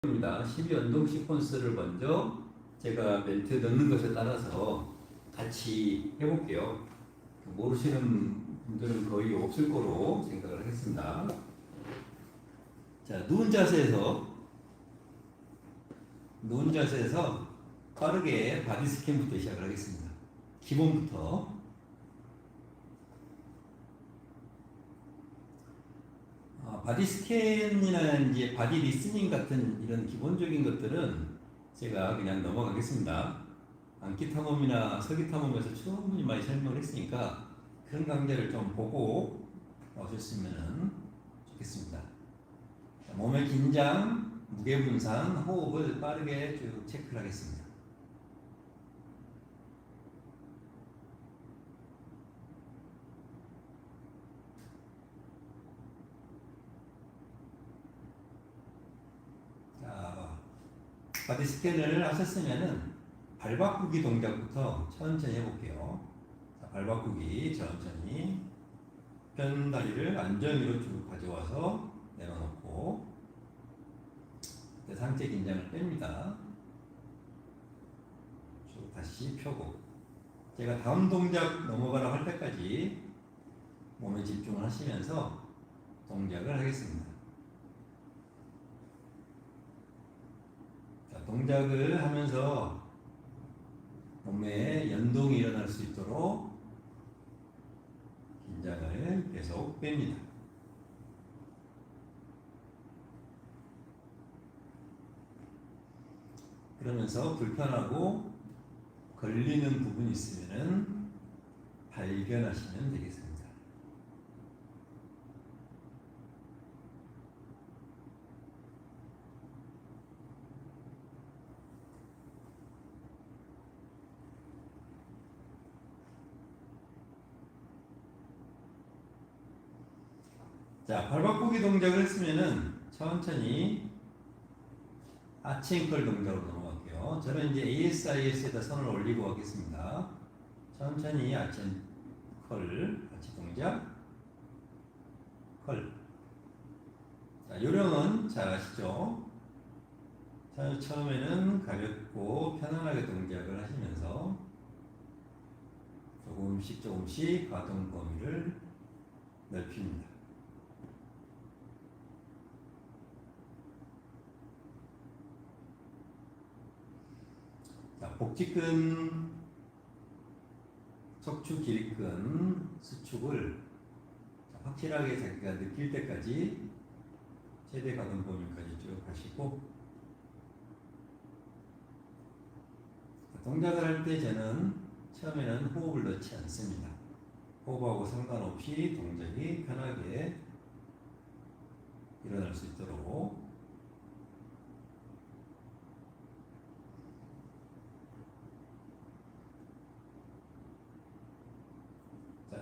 입니다. 12연동 시퀀스를 먼저 제가 멘트 넣는 것에 따라서 같이 해볼게요. 모르시는 분들은 거의 없을 거로 생각을 하겠습니다. 자, 누운 자세에서 빠르게 바디 스캔부터 시작을 하겠습니다. 기본부터. 바디 스캔이나 이제 바디 리스닝 같은 이런 기본적인 것들은 제가 그냥 넘어가겠습니다. 안기 탐험이나 서기 탐험에서 충분히 많이 설명을 했으니까 그런 강좌를 좀 보고 오셨으면 좋겠습니다. 몸의 긴장, 무게 분산, 호흡을 빠르게 쭉 체크를 하겠습니다. 바디 스캔을 하셨으면은 발 바꾸기 동작부터 천천히 해볼게요. 자, 발 바꾸기 천천히 편 다리를 안전 위로 쭉 가져와서 내려놓고 상체 긴장을 뺍니다. 쭉 다시 펴고 제가 다음 동작 넘어가라고 할 때까지 몸에 집중을 하시면서 동작을 하겠습니다. 동작을 하면서 몸에 연동이 일어날 수 있도록 긴장을 계속 뺍니다. 그러면서 불편하고 걸리는 부분이 있으면 발견하시면 되겠습니다. 자, 발 바꾸기 동작을 했으면은 천천히 아치앵클 동작으로 넘어갈게요. 저는 이제 ASIS에다 손을 올리고 하겠습니다. 천천히 아치앵클, 아치 동작, 컬. 자, 요령은 잘 아시죠? 자, 처음에는 가볍고 편안하게 동작을 하시면서 조금씩 가동 범위를 넓힙니다. 자, 복직근, 척추 길이근 수축을 확실하게 자기가 느낄 때까지 최대 가동 범위까지 쭉 하시고, 동작을 할 때 저는 처음에는 호흡을 넣지 않습니다. 호흡하고 상관없이 동작이 편하게 일어날 수 있도록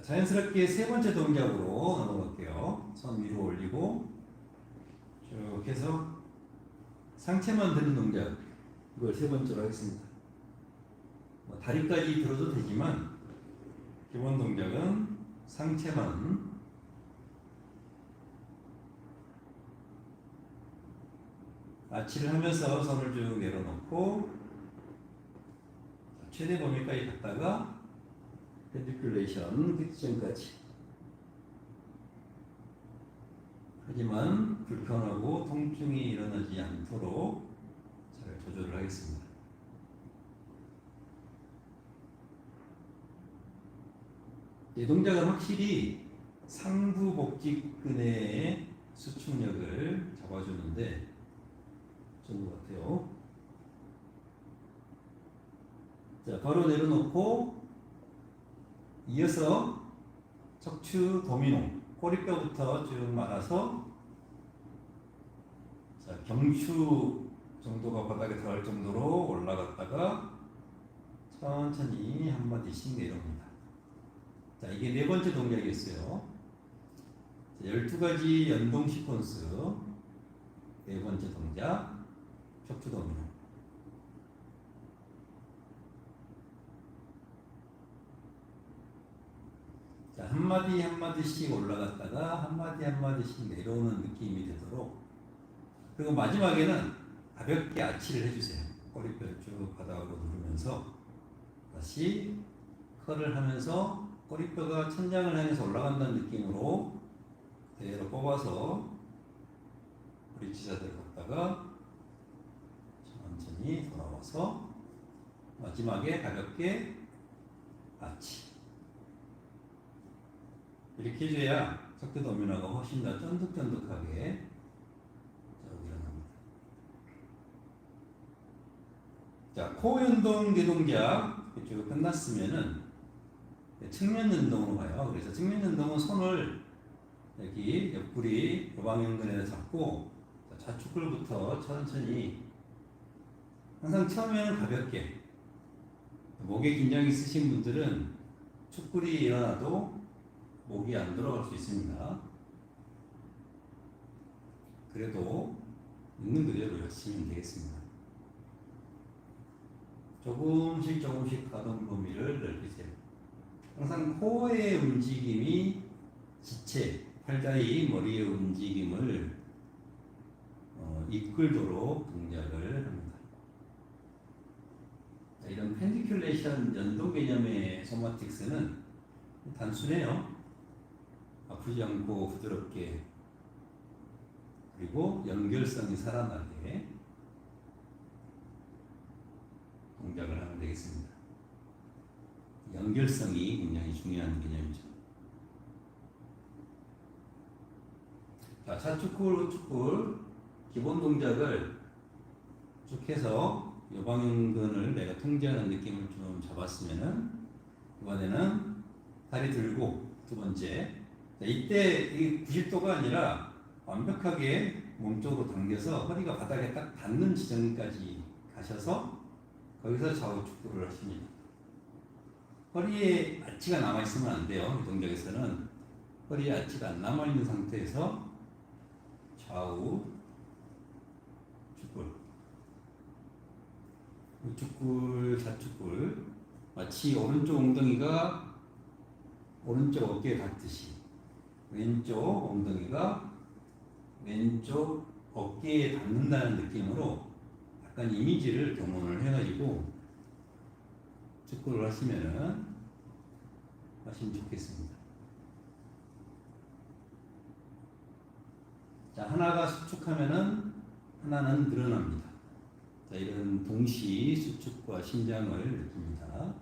자연스럽게 세 번째 동작으로 넘어갈게요. 손 위로 올리고 쭉 해서 상체만 드는 동작, 이걸 세 번째로 하겠습니다. 다리까지 들어도 되지만 기본 동작은 상체만. 아치를 하면서 손을 쭉 내려놓고 최대 범위까지 갔다가 펜디큘레이션 직전까지. 하지만 불편하고 통증이 일어나지 않도록 잘 조절을 하겠습니다. 이 동작은 확실히 상부 복직근의 수축력을 잡아주는데 좋은 것 같아요. 자, 바로 내려놓고 이어서 척추 도미노, 꼬리뼈부터 쭉 말아서 자, 경추 정도가 바닥에 들어갈 정도로 올라갔다가 천천히 한 마디씩 내려옵니다. 자, 이게 네 번째 동작이었어요. 12가지 연동 시퀀스 네 번째 동작, 척추 도미노. 자, 한마디씩 올라갔다가 한마디씩 내려오는 느낌이 되도록, 그리고 마지막에는 가볍게 아치를 해주세요. 꼬리뼈 쭉 바닥으로 누르면서 다시 컬을 하면서 꼬리뼈가 천장을 향해서 올라간다는 느낌으로 그대로 뽑아서 브릿지 자세로 갔다가 천천히 돌아와서 마지막에 가볍게 아치. 이렇게 해줘야 석대 도미노가 훨씬 더 쫀득쫀득하게 일어납니다. 자, 코 운동 대동작 쭉 끝났으면은 측면 운동으로 가요. 그래서 측면 운동은 손을 여기 옆구리 요방연근에 잡고 좌측골부터 천천히, 항상 처음에는 가볍게, 목에 긴장이 있으신 분들은 축골이 일어나도 목이 안 들어갈 수 있습니다. 그래도 있는 그대로 하시면 되겠습니다. 조금씩 가동 범위를 넓히세요. 항상 코의 움직임이 지체, 팔다리, 머리의 움직임을 이끌도록 동작을 합니다. 자, 이런 펜디큘레이션 연동 개념의 소마틱스는 단순해요. 아프지 않고 부드럽게, 그리고 연결성이 살아나게 동작을 하면 되겠습니다. 연결성이 굉장히 중요한 개념이죠. 자, 좌측골, 우측골 기본 동작을 쭉 해서 요방연근을 내가 통제하는 느낌을 좀 잡았으면은, 이번에는 다리 들고 두 번째. 자, 이때 이 90도가 아니라 완벽하게 몸쪽으로 당겨서 허리가 바닥에 딱 닿는 지점까지 가셔서 거기서 좌우 축구를 하십니다. 허리에 아치가 남아있으면 안 돼요. 이 동작에서는 허리에 아치가 안 남아있는 상태에서 좌우 축골, 우측골, 좌측골, 마치 오른쪽 엉덩이가 오른쪽 어깨에 닿듯이 왼쪽 엉덩이가 왼쪽 어깨에 닿는다는 느낌으로 약간 이미지를 경험을 해가지고 축구를 하시면 좋겠습니다. 자, 하나가 수축하면은 하나는 늘어납니다. 자, 이런 동시 수축과 신장을 느낍니다.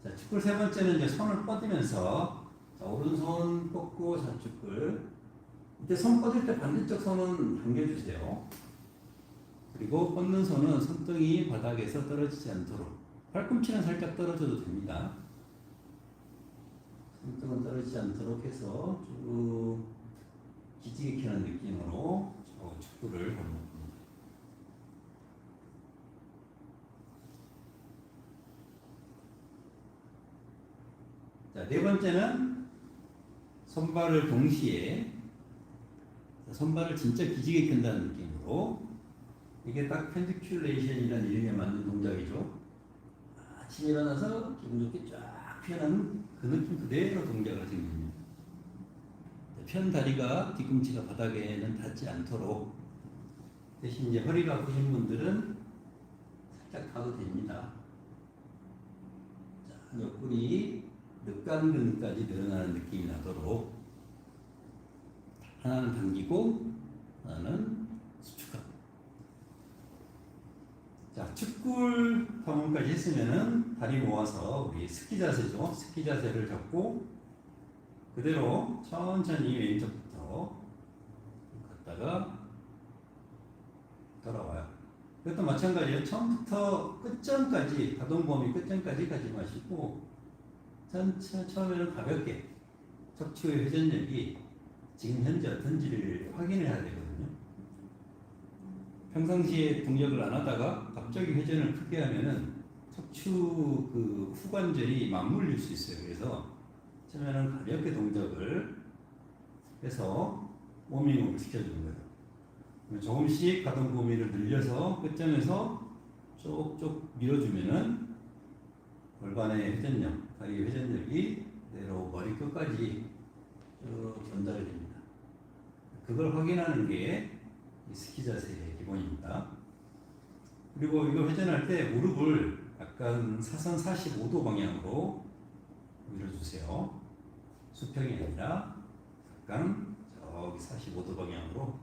자, 축구 세 번째는 이제 손을 뻗으면서, 자, 오른손 뻗고 좌축을. 이때 손 뻗을 때 반대쪽 손은 당겨주세요. 그리고 뻗는 손은 손등이 바닥에서 떨어지지 않도록, 팔꿈치는 살짝 떨어져도 됩니다. 손등은 떨어지지 않도록 해서 쭉 기지개 켜는 느낌으로 축구를 하는 겁니다. 자, 네 번째는 손발을 동시에, 손발을 진짜 기지개 켠다는 느낌으로, 이게 딱 펜디큘레이션이라는 이름에 맞는 동작이죠. 아침에 일어나서 기분 좋게 쫙 펴는 그 느낌 그대로 동작을 하시는 겁니다. 편 다리가, 뒤꿈치가 바닥에는 닿지 않도록, 대신 이제 허리가 아프신 분들은 살짝 닿아도 됩니다. 자, 옆구리 늑간근까지 늘어나는 느낌이 나도록 하나는 당기고 하나는 수축하고. 자, 축골 탐험까지 했으면은 다리 모아서 우리 스키 자세죠. 스키 자세를 잡고 그대로 천천히 왼쪽부터 갔다가 돌아와요. 이것도 마찬가지예요. 처음부터 끝점까지, 가동 범위 끝점까지 가지 마시고 처음에는 가볍게 척추의 회전력이 지금 현재 어떤지를 확인해야 되거든요. 평상시에 동작을 안 하다가 갑자기 회전을 크게 하면은 척추 그 후관절이 맞물릴 수 있어요. 그래서 처음에는 가볍게 동작을 해서 워밍업을 시켜주는 거예요. 조금씩 가동 범위를 늘려서 끝점에서 쪽쪽 밀어주면은 골반의 회전력, 다리 회전력이 그대로 머리 끝까지 쭉 전달이 됩니다. 그걸 확인하는 게 이 스키 자세의 기본입니다. 그리고 이거 회전할 때 무릎을 약간 사선 45도 방향으로 밀어주세요. 수평이 아니라 약간 저기 45도 방향으로.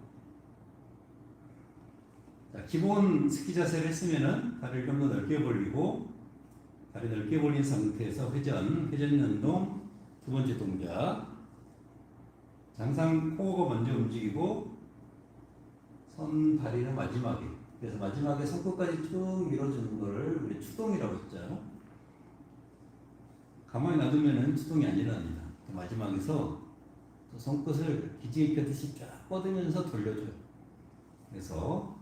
자, 기본 스키 자세를 했으면은 다리를 좀 더 넓게 벌리고, 다리 넓게 벌린 상태에서 회전 연동 두 번째 동작. 항상 코어가 먼저 움직이고 손 다리는 마지막에. 그래서 마지막에 손끝까지 쭉 밀어주는 거를 우리 추동이라고 했죠. 가만히 놔두면은 추동이 안 일어납니다. 마지막에서 또 손끝을 기지개 펴듯이 쫙 뻗으면서 돌려줘요. 그래서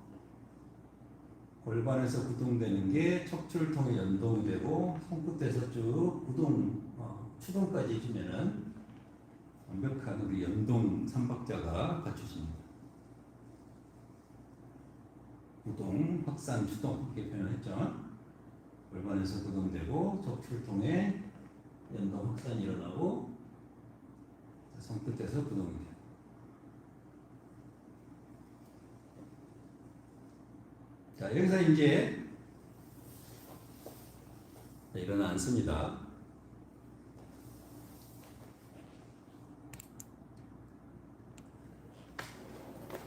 골반에서 구동되는 게 척추를 통해 연동되고 손끝에서 쭉 추동까지 해주면은 완벽한 우리 연동 3박자가 갖춰집니다. 구동, 확산, 추동 이렇게 표현했죠. 골반에서 구동되고 척추를 통해 연동, 확산이 일어나고 손끝에서 구동이 돼요. 자, 여기서 이제 일어나 앉습니다.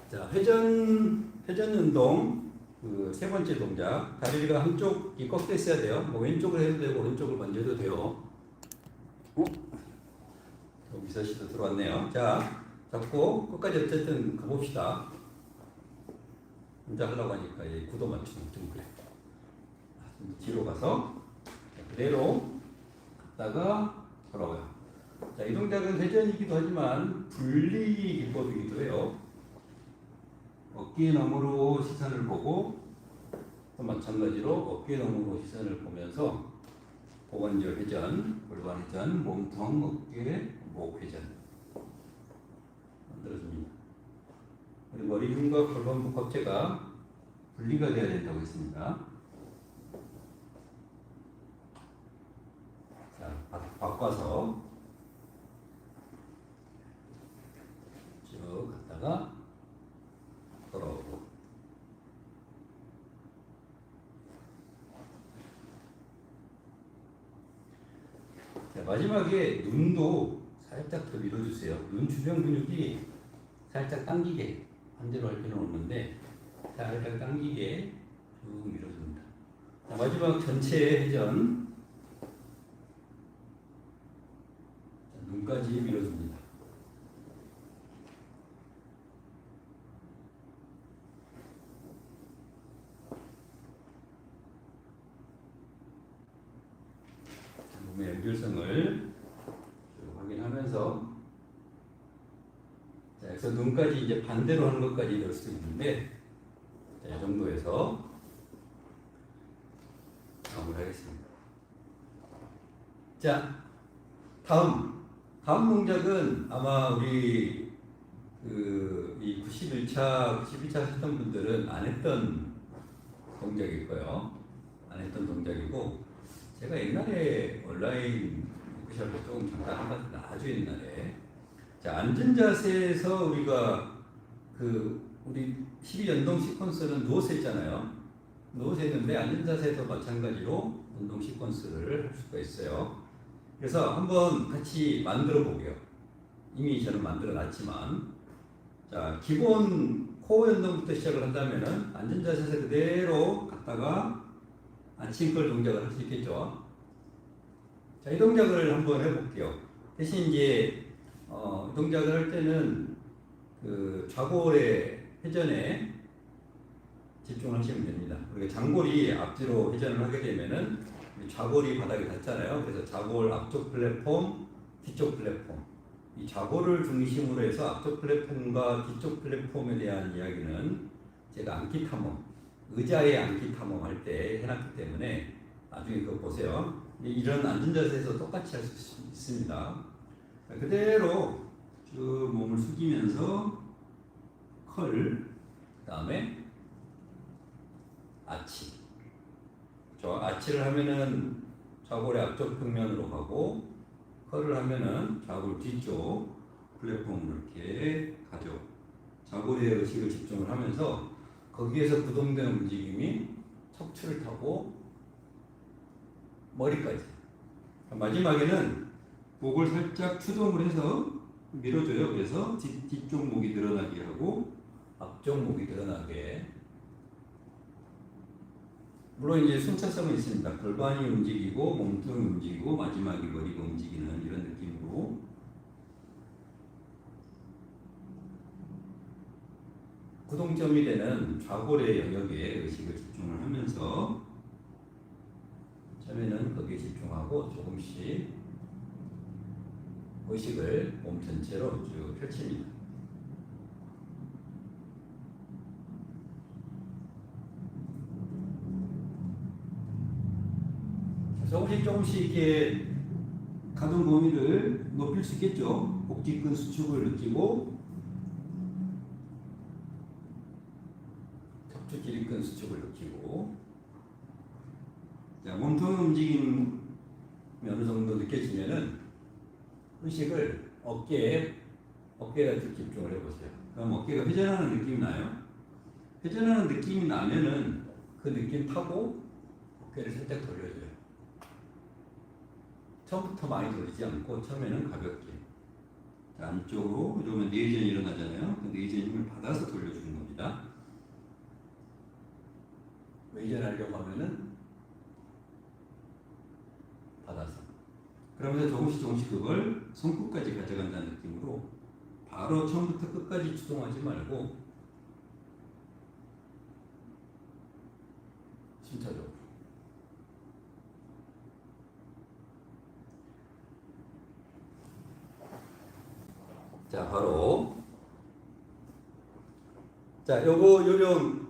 자, 회전 운동 그 세 번째 동작. 다리가 한쪽이 꺾여 있어야 돼요. 뭐 왼쪽을 해도 되고 오른쪽을 먼저 해도 돼요. 미서씨도 들어왔네요. 자, 잡고 끝까지 어쨌든 가봅시다. 혼자 하려고 하니까 구도 맞추는 좀 그래. 좀 뒤로 가서 그대로 갔다가 돌아와요. 자, 이 동작은 회전이기도 하지만 분리 기법이기도 해요. 어깨 너머로 시선을 보고 또 마찬가지로 어깨 너머로 시선을 보면서 고관절 회전, 골반 회전, 몸통, 어깨, 목 회전 만들어줍니다. 그리고 머리근과 골반부 껍체가 분리가 되어야 된다고 했습니다. 자, 바꿔서 쭉 갔다가 돌아오고. 자, 마지막에 눈도 살짝 더 밀어주세요. 눈 주변 근육이 살짝 당기게, 반대로 할 필요는 없는데 살짝 당기게 쭉 밀어줍니다. 자, 마지막 전체 회전. 자, 눈까지 밀어줍니다. 자, 몸의 연결성을 확인하면서, 자, 여기서 눈까지 이제 반대로 하는 것까지 넣을 수 있는데, 자, 이 정도에서 마무리하겠습니다. 자, 다음 동작은 아마 우리 이 91차 하셨던 분들은 안 했던 동작일 거예요. 안 했던 동작이고, 제가 옛날에 온라인 워크숍을 조금 잠깐 한 번, 아주 옛날에. 자, 앉은 자세에서 우리가 우리 12연동 시퀀스는 누워서 했잖아요. 누워서 했는데 앉은 자세에서 마찬가지로 운동 시퀀스를 할 수가 있어요. 그래서 한번 같이 만들어 보게요. 이미 저는 만들어 놨지만, 자, 기본 코어 운동부터 시작을 한다면은 앉은 자세에서 그대로 갔다가 아침걸 동작을 할 수 있겠죠. 자, 이 동작을 한번 해볼게요. 대신 이제 동작을 할 때는 좌골의 회전에 집중하시면 됩니다. 그리고 장골이 앞뒤로 회전을 하게 되면은 좌골이 바닥에 닿잖아요. 그래서 좌골 앞쪽 플랫폼, 뒤쪽 플랫폼. 이 좌골을 중심으로 해서 앞쪽 플랫폼과 뒤쪽 플랫폼에 대한 이야기는 제가 안기 탐험, 의자에 안기 탐험 할 때 해놨기 때문에 나중에 그거 보세요. 이런 앉은 자세에서 똑같이 할 수 있습니다. 그대로 쭉 몸을 숙이면서 컬, 그 다음에 아치. 아치를 하면은 좌골의 앞쪽 평면으로 가고, 컬을 하면은 좌골 뒤쪽 플랫폼으로 이렇게 가죠. 좌골에 의식을 집중을 하면서 거기에서 구동된 움직임이 척추를 타고 머리까지. 마지막에는 목을 살짝 추동을 해서 밀어줘요. 그래서 뒤쪽 목이 늘어나게 하고 앞쪽 목이 늘어나게. 물론 이제 순차성은 있습니다. 골반이 움직이고 몸통이 움직이고 마지막에 머리가 움직이는 이런 느낌으로. 구동점이 되는 좌골의 영역에 의식을 집중을 하면서 처음에는 거기에 집중하고 조금씩 의식을 몸 전체로 쭉 펼칩니다. 조금씩 이렇게 가동 범위를 높일 수 있겠죠. 복직근 수축을 느끼고 척추 기립근 수축을 느끼고. 자, 몸통 움직임이 어느 정도 느껴지면은 의식을 어깨에다 쭉 집중을 해보세요. 그럼 어깨가 회전하는 느낌이 나요? 회전하는 느낌이 나면은 그 느낌 타고 어깨를 살짝 돌려줘요. 처음부터 많이 돌리지 않고 처음에는 가볍게. 자, 안쪽으로 이러면 내전이 일어나잖아요. 그 내전 힘을 받아서 돌려주는 겁니다. 외전하려고 하면은 받아서. 그러면서 조금씩 그걸 손끝까지 가져간다는 느낌으로 바로 처음부터 끝까지 추동하지 말고 순차적으로. 자, 바로. 자, 요령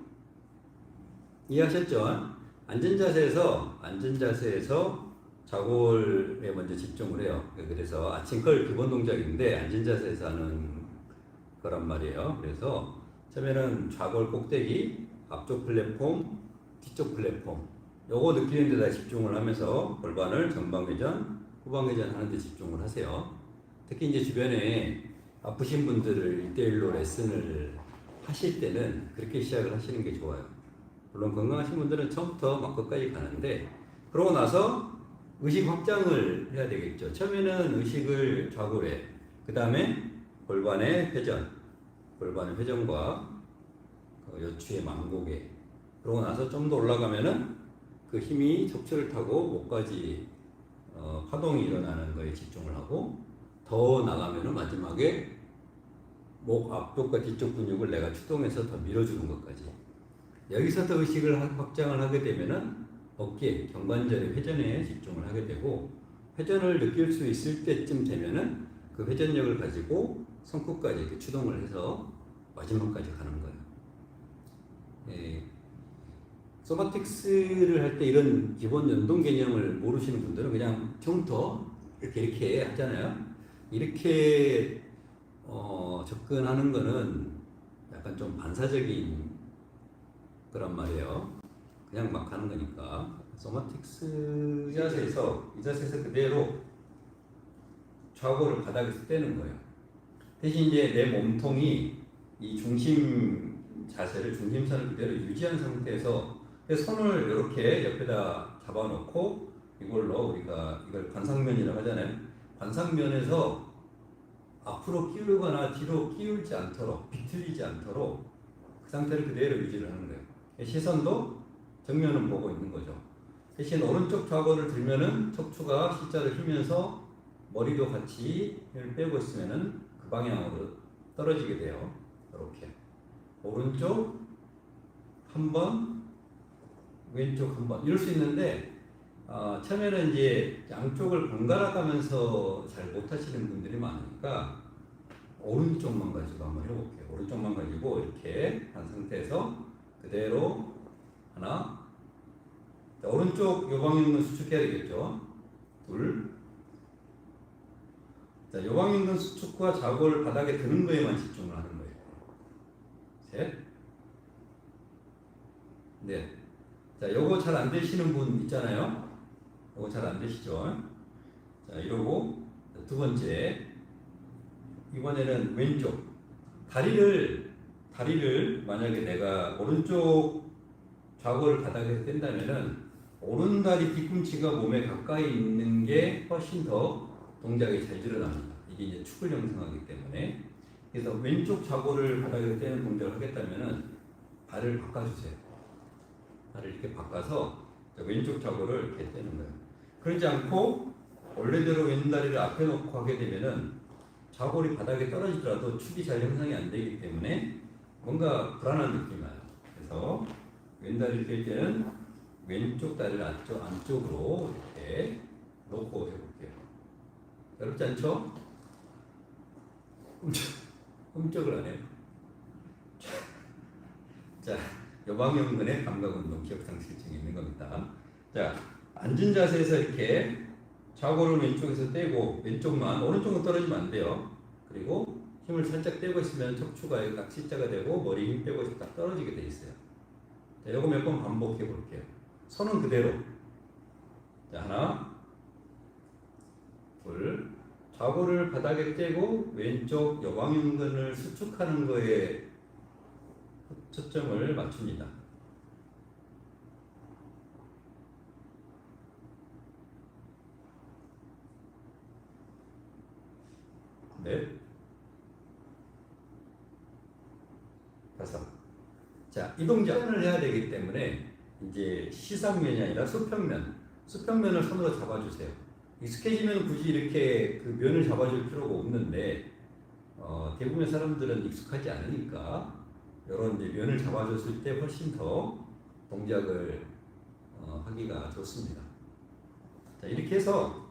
이해하셨죠? 앉은 자세에서 좌골에 먼저 집중을 해요. 그래서 아침 걸 기본 동작인데 앉은 자세에서 하는 거란 말이에요. 그래서 처음에는 좌골 꼭대기, 앞쪽 플랫폼, 뒤쪽 플랫폼, 요거 느끼는 데다 집중을 하면서 골반을 전방회전, 후방회전 하는 데 집중을 하세요. 특히 이제 주변에 아프신 분들을 1대1로 레슨을 하실 때는 그렇게 시작을 하시는 게 좋아요. 물론 건강하신 분들은 처음부터 막 끝까지 가는데, 그러고 나서 의식 확장을 해야 되겠죠. 처음에는 의식을 좌골에, 그 다음에 골반의 회전과 여추의 망곡에, 그러고 나서 좀 더 올라가면은 그 힘이 척추를 타고 목까지 파동이 일어나는 거에 집중을 하고, 더 나가면은 마지막에 목 앞쪽과 뒤쪽 근육을 내가 추동해서 더 밀어주는 것까지. 여기서 더 의식을 확장을 하게 되면은 어깨, 경관절의 회전에 집중을 하게 되고, 회전을 느낄 수 있을 때쯤 되면은 그 회전력을 가지고 손끝까지 이렇게 추동을 해서 마지막까지 가는 거예요. 예, 소마틱스를 할 때 이런 기본 연동 개념을 모르시는 분들은 그냥 처음부터 이렇게 하잖아요. 이렇게 접근하는 거는 약간 좀 반사적인 그런 말이에요. 그냥 막 하는 거니까. 소마틱스 이 자세에서 그대로 좌골을 바닥에서 떼는 거예요. 대신 이제 내 몸통이 이 중심선을 그대로 유지한 상태에서 손을 이렇게 옆에다 잡아놓고 이걸로 우리가 이걸 관상면이라고 하잖아요. 관상면에서 앞으로 끼우거나 뒤로 끼울지 않도록, 비틀리지 않도록 그 상태를 그대로 유지를 하는 거예요. 시선도 정면을 보고 있는 거죠. 대신 오른쪽 좌골을 들면은 척추가 C자를 휘면서 머리도 같이 힘을 빼고 있으면은 그 방향으로 떨어지게 돼요. 이렇게 오른쪽 한 번, 왼쪽 한 번, 이럴 수 있는데 처음에는 이제 양쪽을 번갈아 가면서 잘 못하시는 분들이 많으니까 오른쪽만 가지고 한번 해볼게요. 오른쪽만 가지고 이렇게 한 상태에서 그대로 하나. 자, 오른쪽 요방인근 수축해야 되겠죠. 둘. 자, 요방인근 수축과 좌골 바닥에 드는 거에만 집중을 하는 거예요. 셋. 넷. 자, 요거 잘 안 되시는 분 있잖아요. 요거 잘 안 되시죠. 자, 이러고 두 번째, 이번에는 왼쪽 다리를 다리를 만약에 내가 오른쪽 좌골을 바닥에서 뗀다면은 오른다리 뒤꿈치가 몸에 가까이 있는 게 훨씬 더 동작이 잘 드러납니다. 이게 이제 축을 형성하기 때문에. 그래서 왼쪽 좌골을 바닥에서 떼는 동작을 하겠다면은 발을 바꿔주세요. 발을 이렇게 바꿔서 왼쪽 좌골을 이렇게 떼는 거예요. 그러지 않고 원래대로 왼다리를 앞에 놓고 하게 되면은 좌골이 바닥에 떨어지더라도 축이 잘 형성이 안 되기 때문에 뭔가 불안한 느낌이 나요. 그래서 왼다리를 뗄 때는 왼쪽 다리를 안쪽으로 이렇게 놓고 해볼게요. 어렵지 않죠? 꼼짝을 안 해요. 자, 여방연근의 감각운동, 기억상실증이 있는 겁니다. 자, 앉은 자세에서 이렇게 좌골을 왼쪽에서 떼고 왼쪽만, 오른쪽은 떨어지면 안 돼요. 그리고 힘을 살짝 떼고 있으면 척추가 딱 C자가 되고 머리 힘 빼고 있으면 딱 떨어지게 돼 있어요. 자, 이거 몇 번 반복해 볼게요. 손은 그대로. 자, 하나, 둘. 좌골을 바닥에 떼고 왼쪽 여광연근을 수축하는 거에 초점을 맞춥니다. 넷, 다섯. 자, 이 동작을 해야 되기 때문에 이제 시상면이 아니라 수평면, 수평면을 손으로 잡아주세요. 익숙해지면 굳이 이렇게 그 면을 잡아줄 필요가 없는데 대부분의 사람들은 익숙하지 않으니까 이런 이제 면을 잡아줬을 때 훨씬 더 동작을 하기가 좋습니다. 자, 이렇게 해서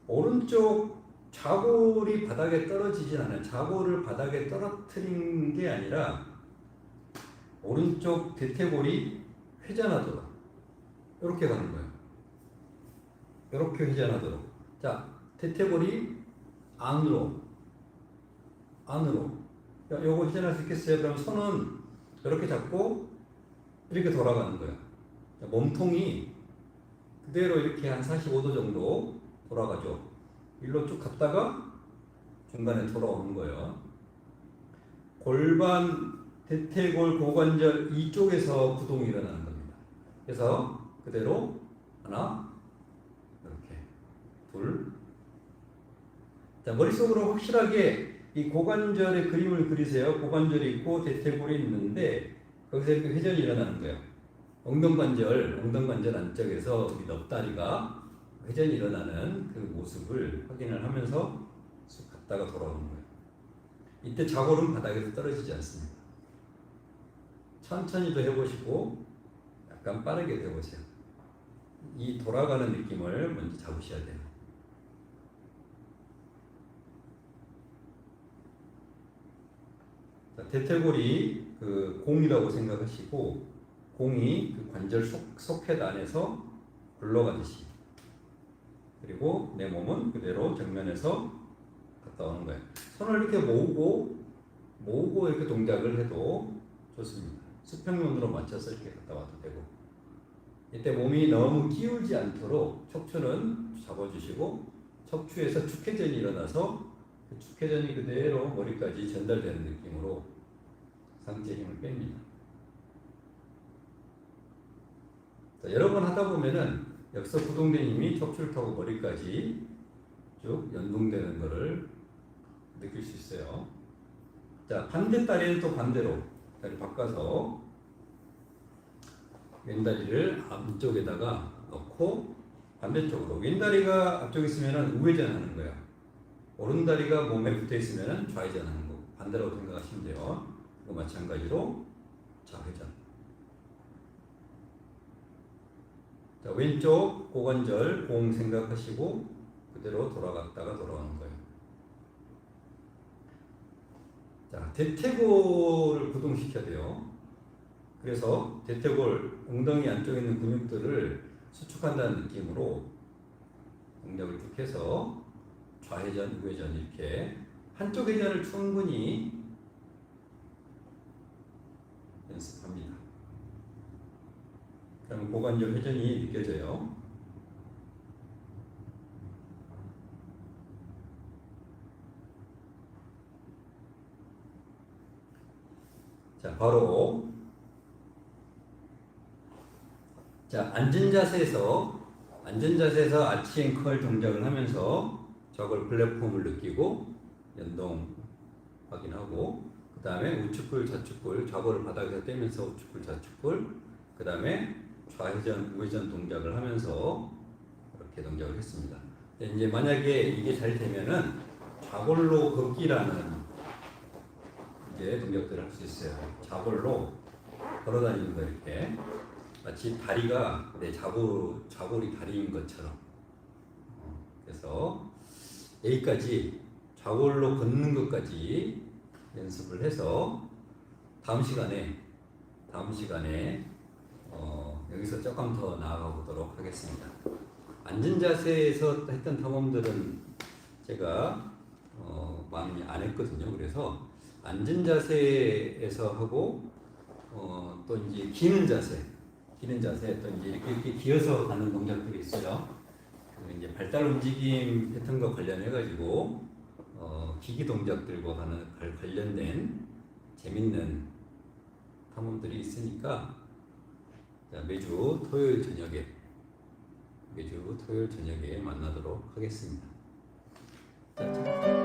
오른쪽 좌골이 바닥에 떨어지진 않아요. 좌골을 바닥에 떨어뜨린 게 아니라 오른쪽 대퇴골이 회전하도록 이렇게 가는 거예요. 이렇게 회전하도록. 자, 대퇴골이 안으로. 요거 회전할 수 있겠어요? 그럼 손은 이렇게 잡고 이렇게 돌아가는 거예요. 자, 몸통이 그대로 이렇게 한 45도 정도 돌아가죠. 일로 쭉 갔다가 중간에 돌아오는 거예요. 골반, 대퇴골, 고관절 이쪽에서 구동이 일어나는 겁니다. 그래서 그대로 하나, 이렇게 둘. 자, 머릿속으로 확실하게 이 고관절의 그림을 그리세요. 고관절이 있고 대퇴골이 있는데 거기서 이렇게 회전이 일어나는 거예요. 엉덩관절 안쪽에서 우리 넙다리가 회전이 일어나는 그 모습을 확인을 하면서 쑥 갔다가 돌아오는 거예요. 이때 좌골은 바닥에서 떨어지지 않습니다. 천천히 더 해보시고 약간 빠르게 해보세요. 이 돌아가는 느낌을 먼저 잡으셔야 돼요. 대퇴골이 그 공이라고 생각하시고 공이 그 관절 속팻 안에서 굴러가듯이, 그리고 내 몸은 그대로 정면에서 갔다 오는 거예요. 손을 이렇게 모으고 이렇게 동작을 해도 좋습니다. 수평면으로 맞춰서 이렇게 갔다 와도 되고, 이때 몸이 너무 기울지 않도록 척추는 잡아주시고 척추에서 축회전이 일어나서 그 축회전이 그대로 머리까지 전달되는 느낌으로 상체 힘을 뺍니다. 자, 여러 번 하다 보면은 여기서 구동된 힘이 척추를 타고 머리까지 쭉 연동되는 것을 느낄 수 있어요. 자, 반대 다리는 또 반대로 다리 바꿔서 왼다리를 앞쪽에다가 넣고 반대쪽으로, 왼다리가 앞쪽에 있으면 우회전하는 거예요. 오른다리가 몸에 붙어 있으면 좌회전하는 거, 반대로 생각하시면 돼요. 이거 마찬가지로 좌회전. 자, 왼쪽 고관절 공 생각하시고 그대로 돌아갔다가 돌아오는 거예요. 자, 대퇴골을 구동시켜야 돼요. 그래서 대퇴골 엉덩이 안쪽에 있는 근육들을 수축한다는 느낌으로 동작을 쭉 해서 좌회전, 우회전 이렇게 한쪽 회전을 충분히 연습합니다. 그럼 고관절 회전이 느껴져요. 자, 바로 자, 앉은 자세에서 아치 앵컬 동작을 하면서 저걸 플랫폼을 느끼고 연동 확인하고 그 다음에 우측불 좌측불 좌골을 바닥에서 떼면서 우측불 좌측불 그 다음에 좌회전 우회전 동작을 하면서 이렇게 동작을 했습니다. 이제 만약에 이게 잘 되면은 좌골로 걷기라는 이제 동작들을 할 수 있어요. 좌골로 걸어다니는 거 이렇게 마치 다리가 내 좌골이 다리인 것처럼. 그래서 여기까지 좌골로 걷는 것까지 연습을 해서 다음 시간에 여기서 조금 더 나아가 보도록 하겠습니다. 앉은 자세에서 했던 탐험들은 제가 많이 안 했거든요. 그래서 앉은 자세에서 하고 또 이제 기는 자세 또 이제 이렇게 기어서 가는 동작들이 있어요. 이제 발달 움직임 패턴과 관련해 가지고 기기 동작들과 관련된 재밌는 탐험들이 있으니까 매주 토요일 저녁에 만나도록 하겠습니다. 자,